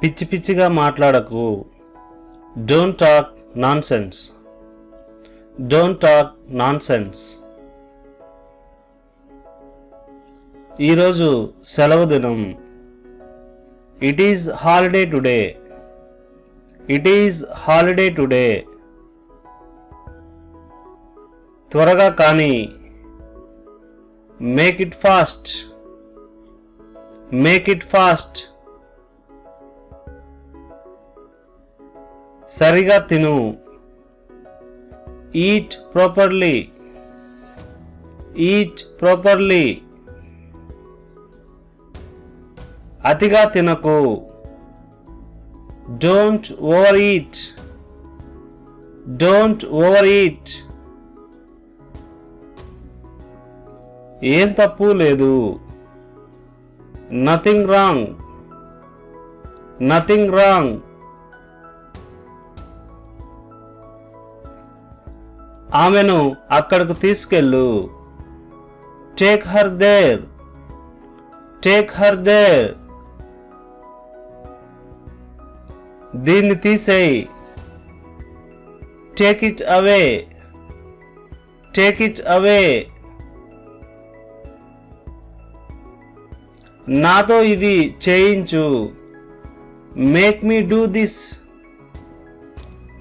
పిచ్చి పిచ్చిగా మాట్లాడకు. Don't talk nonsense. Don't talk nonsense. ఈరోజు సెలవు దినం. It is holiday today. It is holiday today. త్వరగా కానీ. Make it fast. Make it fast. సరిగా తిను. Eat properly. Eat properly. అతిగా తినకు. Don't overeat. Don't overeat. ఏం తప్పు లేదు. Nothing wrong. Nothing wrong. ఆమెను అక్కడకు తీసుకెళ్ళు. Take her there. Take her there. దీన్ని తీసేయ్. Take it away. Take it away. నాతో ఇది చేయించు. Make me do this.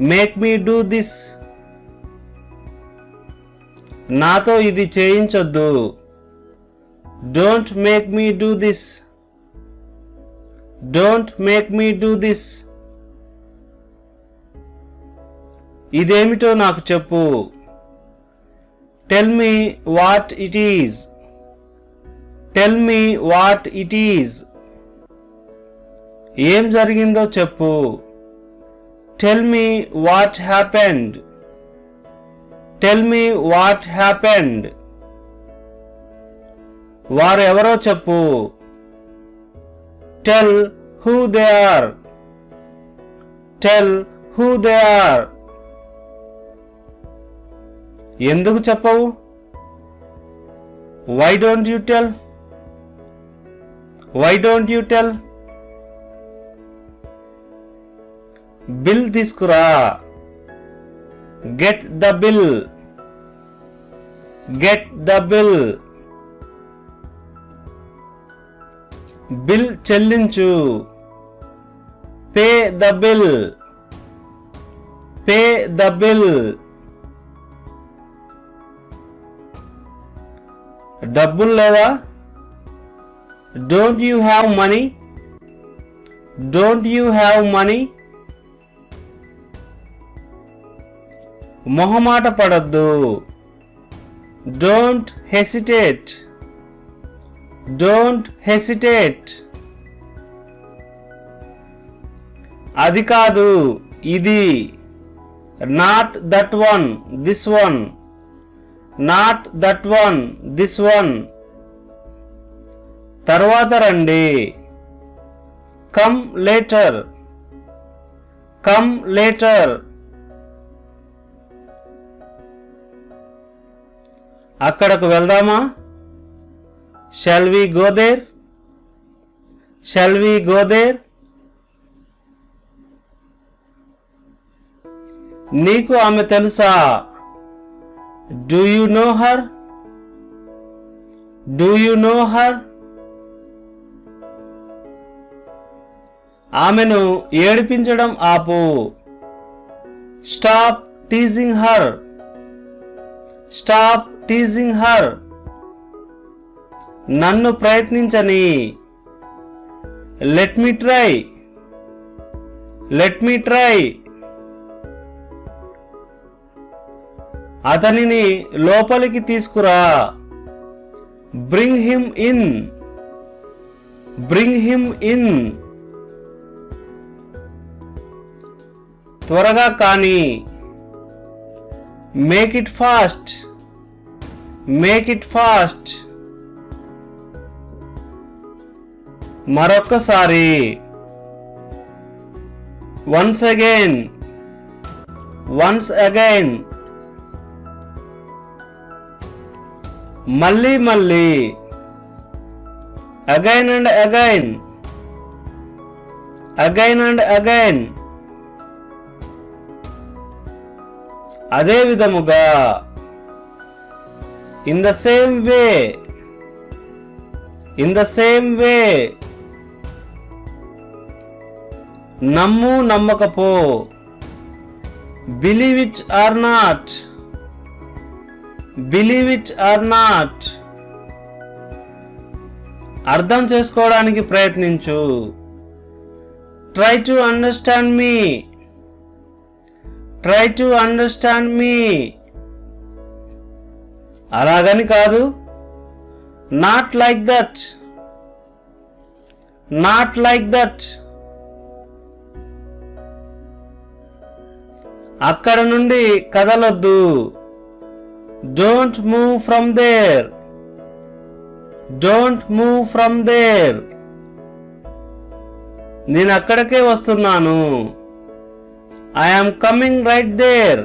Make me do this. నాతో ఇది చేయించొద్దు. Don't make me do this. Don't make me do this. ఇదేమిటో నాకు చెప్పు. Tell me what it is. Tell me what it is. ఏం జరిగిందో చెప్పు. Tell me what happened. Tell me what happened. వారు ఎవరో చెప్పు. Tell who they are. Tell who they are. ఎందుకు చెప్పవు. Why don't you tell. Why don't you tell. Bill తీసుకురా. Get the bill. Get the bill. Bill చెల్లించు. Pay the bill. Pay the bill. డబ్బులు లేవా. Don't you have money. Don't you have money. మొహమాట పడద్దు. Don't hesitate. Don't hesitate. అది కాదు ఇది. Not that one, this one. Not that one, this one. తర్వాత రండి. Come later. Come later. అక్కడకు వెళ్దామా. Shall we go there. Shall we go there. నీకు ఆమె తెలుసా. Do you know her. Do you know her. ఆమెను ఏడిపించడం ఆపు. Stop teasing her. Stop teasing her. నన్ను ప్రయత్నించని. Let me try. Let me try. అతనిని లోపలికి తీసుకురా. Bring him in. Bring him in. త్వరగా కానీ. Make it fast. Make it fast. మరొక్కసారి. Once again. Once again. మళ్ళీ మళ్ళీ. Again and again. Again and again. అదే విధముగా. In the same way. In the same way. నమ్ము నమ్మకపో. Believe it or not. Believe it or not. అర్థం చేసుకోవడానికి ప్రయత్నించు. Try to understand me. Try to understand me. అలాగని కాదు. Not like that. Not like that. అక్కడ నుండి కదలొద్దు. Don't move from there. Don't move from there. నేను అక్కడికే వస్తున్నాను. I am coming right there.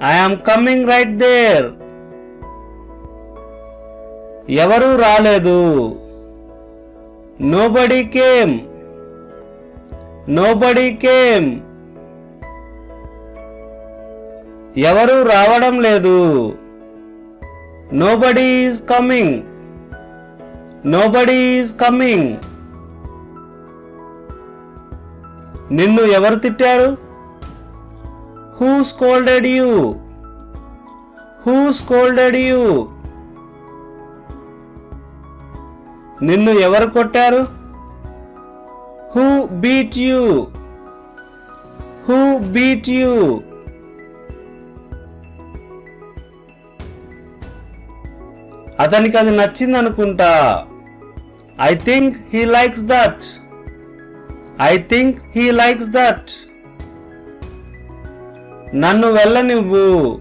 I am coming right there. ఎవరూ రాలేదు. Nobody came. Nobody came. ఎవరూ రావడం లేదు. Nobody is coming. Nobody is coming. నిన్ను ఎవరు తిట్టారు? Who scolded you? Who scolded you? నిన్ను ఎవరు కొట్టారు? Who beat you? Who beat you? అతనికి అది నచ్చింది అనుకుంటా. I think he likes that. I think he likes that. నన్ను వెళ్ళనివ్వు.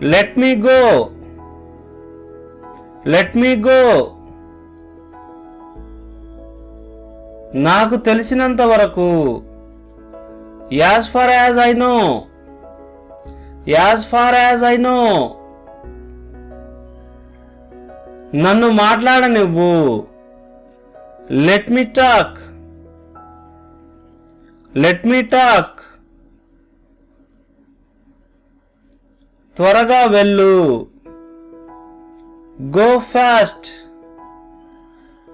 Let me go. Let me go. నాకు తెలిసినంత వరకు. As far as I know. As far as I know. నన్ను మాట్లాడనివ్వు. Let me talk. Let me talk. త్వరగా వెళ్ళు. Go fast.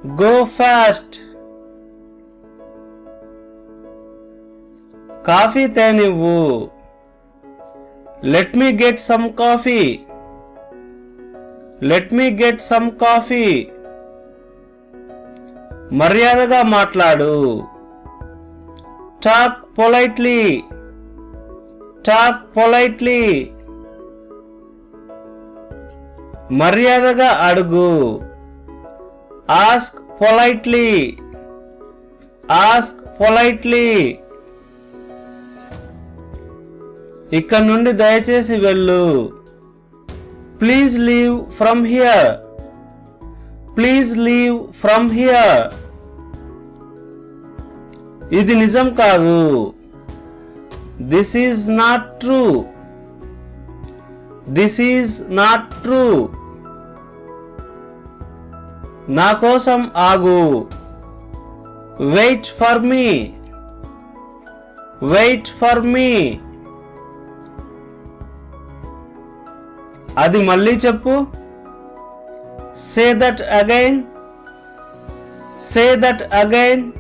Go fast. Coffee తేనివ్వు. Let me get some coffee. Let me get some coffee. మర్యాదగా మాట్లాడు. Talk politely. Talk politely. మర్యాదగా అడుగు. Ask politely. Ask politely. ఇక్కడ నుండి దయచేసి వెళ్ళు. Please leave from here. Please leave from here. ఇది నిజం కాదు. This is not true. This is not true. నా కోసం ఆగు. Wait for me. Wait for me. అది మళ్ళీ చెప్పు. Say that again. Say that again.